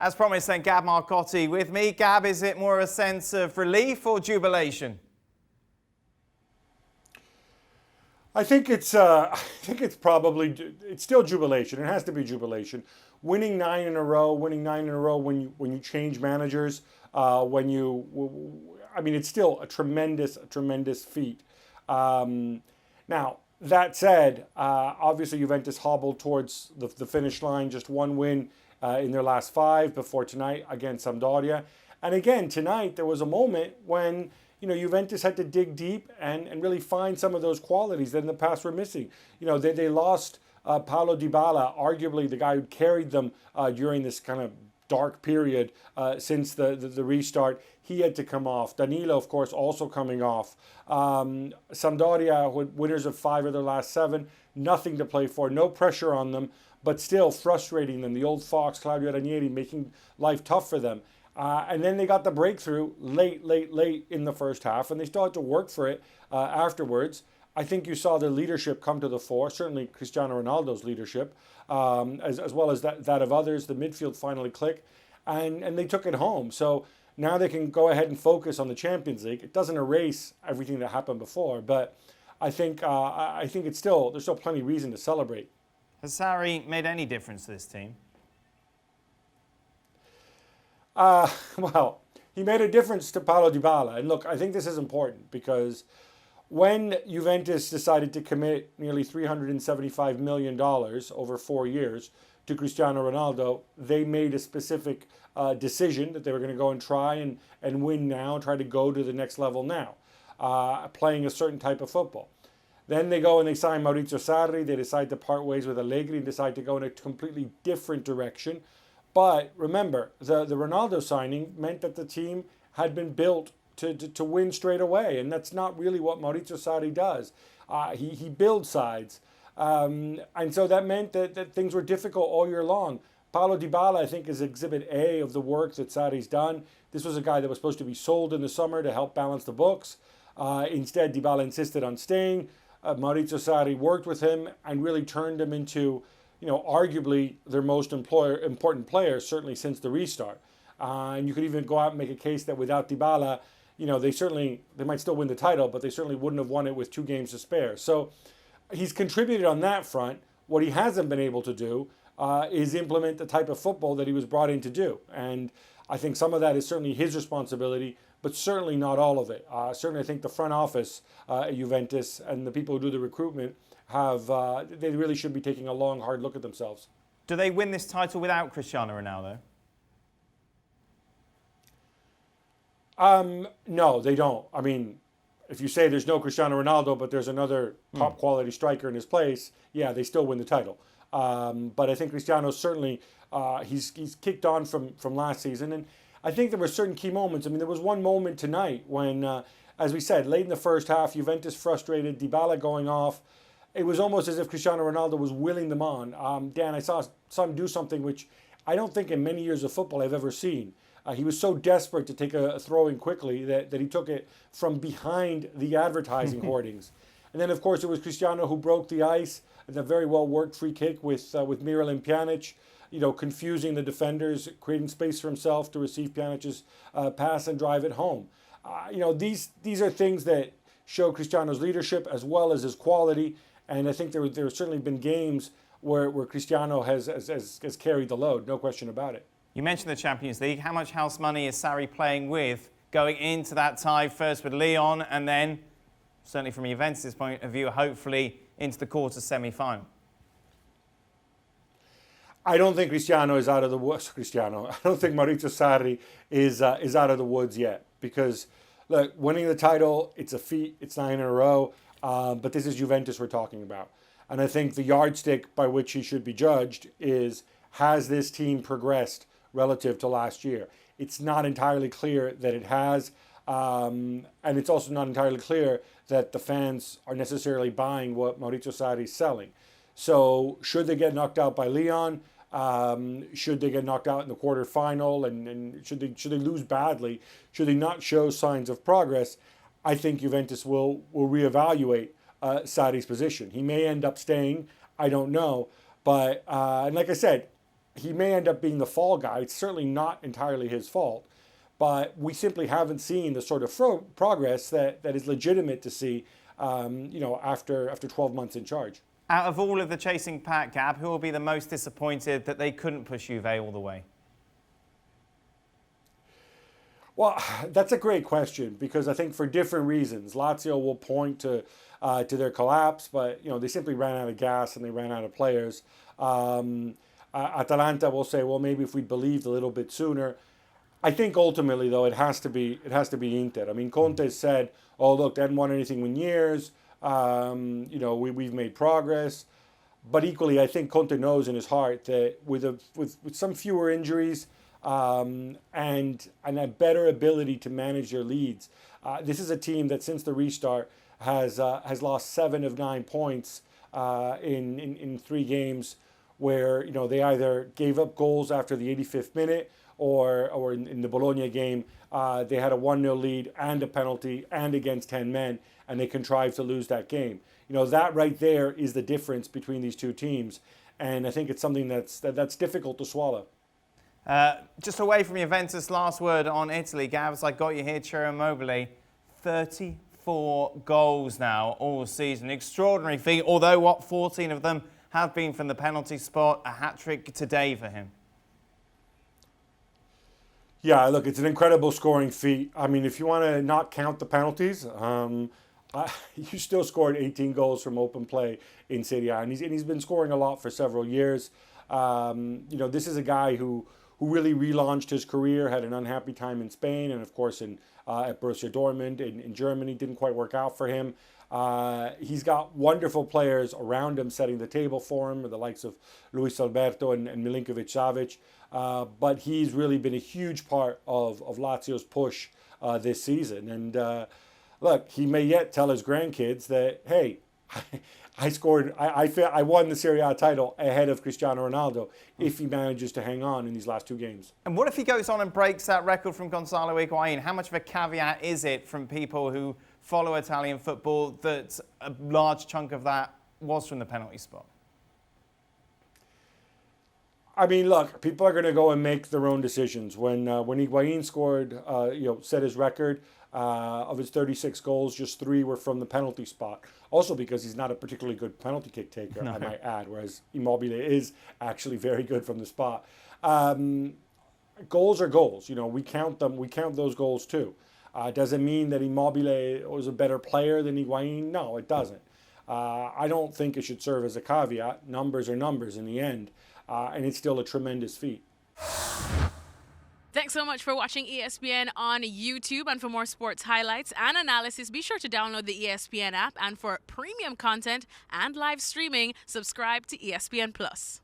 As promised, then, Gab Marcotti with me. Gab, is it more a sense of relief or jubilation? I think it's still jubilation. It has to be jubilation. Winning nine in a row when you change managers, it's still a tremendous feat. Now that said, obviously Juventus hobbled towards the finish line, just one win in their last five before tonight against Sampdoria. And again, tonight there was a moment when Juventus had to dig deep and really find some of those qualities that in the past were missing. They lost Paulo Dybala, arguably the guy who carried them during this kind of dark period since the restart. He had to come off. Danilo, of course, also coming off. Sampdoria, winners of 5 of their last 7, nothing to play for, no pressure on them, but still frustrating them. The old fox, Claudio Ranieri, making life tough for them. And then they got the breakthrough late in the first half, and they still had to work for it afterwards. I think you saw their leadership come to the fore, certainly Cristiano Ronaldo's leadership, as well as that of others. The midfield finally clicked, and they took it home. So now they can go ahead and focus on the Champions League. It doesn't erase everything that happened before, but I think there's still plenty of reason to celebrate. Has Sarri made any difference to this team? Well, he made a difference to Paulo Dybala. And look, I think this is important because when Juventus decided to commit nearly $375 million over 4 years to Cristiano Ronaldo, they made a specific decision that they were going to go and try and win now, try to go to the next level now, playing a certain type of football. Then they go and they sign Maurizio Sarri. They decide to part ways with Allegri and decide to go in a completely different direction. But remember, the Ronaldo signing meant that the team had been built to win straight away. And that's not really what Maurizio Sarri does. He builds sides. And so that meant that things were difficult all year long. Paulo Dybala, I think, is exhibit A of the work that Sarri's done. This was a guy that was supposed to be sold in the summer to help balance the books. Instead, Dybala insisted on staying. Maurizio Sarri worked with him and really turned him into, arguably their most important player, certainly since the restart. And you could even go out and make a case that without Dybala, they might still win the title, but they certainly wouldn't have won it with 2 games to spare. So he's contributed on that front. What he hasn't been able to do is implement the type of football that he was brought in to do. And I think some of that is certainly his responsibility, but certainly not all of it. Certainly I think the front office at Juventus and the people who do the recruitment they really should be taking a long, hard look at themselves. Do they win this title without Cristiano Ronaldo? No, they don't. I mean, if you say there's no Cristiano Ronaldo, but there's another top quality striker in his place, yeah, they still win the title. But I think Cristiano certainly, he's kicked on from last season. And I think there were certain key moments. I mean, there was one moment tonight when, as we said, late in the first half, Juventus frustrated, Dybala going off. It was almost as if Cristiano Ronaldo was willing them on. Dan, I saw him do something which I don't think in many years of football I've ever seen. He was so desperate to take a throw in quickly that he took it from behind the advertising hoardings. And then, of course, it was Cristiano who broke the ice and a very well-worked free kick with Miralem Pjanic, confusing the defenders, creating space for himself to receive Pjanic's pass and drive it home. These are things that show Cristiano's leadership as well as his quality. And I think there have certainly been games where Cristiano has carried the load, no question about it. You mentioned the Champions League. How much house money is Sarri playing with going into that tie, first with Lyon and then, certainly from Juventus' point of view, hopefully into the quarter semi-final? I don't think Cristiano is out of the woods. I don't think Maurizio Sarri is out of the woods yet, because look, winning the title, it's a feat. It's 9 in a row. But this is Juventus we're talking about. And I think the yardstick by which he should be judged is, has this team progressed relative to last year? It's not entirely clear that it has. And it's also not entirely clear that the fans are necessarily buying what Maurizio Sarri is selling. So should they get knocked out by Lyon? Should they get knocked out in the quarterfinal? And should they lose badly? Should they not show signs of progress? I think Juventus will reevaluate Sarri's position. He may end up staying. I don't know. But and like I said, he may end up being the fall guy. It's certainly not entirely his fault, but we simply haven't seen the sort of progress that is legitimate to see, after 12 months in charge. Out of all of the chasing pack, Gab, who will be the most disappointed that they couldn't push Juve all the way? Well, that's a great question, because I think for different reasons, Lazio will point to their collapse, but they simply ran out of gas and they ran out of players. Atalanta will say, well, maybe if we believed a little bit sooner. I think ultimately, though, it has to be Inter. I mean, Conte said, "Oh, look, they hadn't won anything in years. We've made progress." But equally, I think Conte knows in his heart that with some fewer injuries and a better ability to manage their leads, this is a team that since the restart has lost 7 of 9 points in 3 games, where they either gave up goals after the 85th minute, or in the Bologna game, they had a 1-0 lead and a penalty and against 10 men, and they contrived to lose that game. That right there is the difference between these two teams, and I think it's something that's difficult to swallow. Just away from Juventus, last word on Italy. Gavs, I got you here, Ciro Immobile, 34 goals now all season. Extraordinary feat, although 14 of them have been from the penalty spot. A hat-trick today for him. Yeah, look, it's an incredible scoring feat. I mean, if you want to not count the penalties, you still scored 18 goals from open play in Serie A, and he's been scoring a lot for several years. This is a guy who really relaunched his career, had an unhappy time in Spain, and of course at Borussia Dortmund in Germany. Didn't quite work out for him. He's got wonderful players around him setting the table for him, the likes of Luis Alberto and Milinkovic-Savic. But he's really been a huge part of Lazio's push this season. And look, he may yet tell his grandkids that, hey, I won the Serie A title ahead of Cristiano Ronaldo if he manages to hang on in these last 2 games. And what if he goes on and breaks that record from Gonzalo Higuain? How much of a caveat is it from people who follow Italian football that a large chunk of that was from the penalty spot? I mean, look, people are going to go and make their own decisions. When Higuain scored, set his record of his 36 goals, just 3 were from the penalty spot. Also because he's not a particularly good penalty kick taker, I might add, whereas Immobile is actually very good from the spot. Goals are goals. We count them. We count those goals too. Does it mean that Immobile was a better player than Higuain? No, it doesn't. I don't think it should serve as a caveat. Numbers are numbers in the end. And it's still a tremendous feat. Thanks so much for watching ESPN on YouTube. And for more sports highlights and analysis, be sure to download the ESPN app. And for premium content and live streaming, subscribe to ESPN Plus.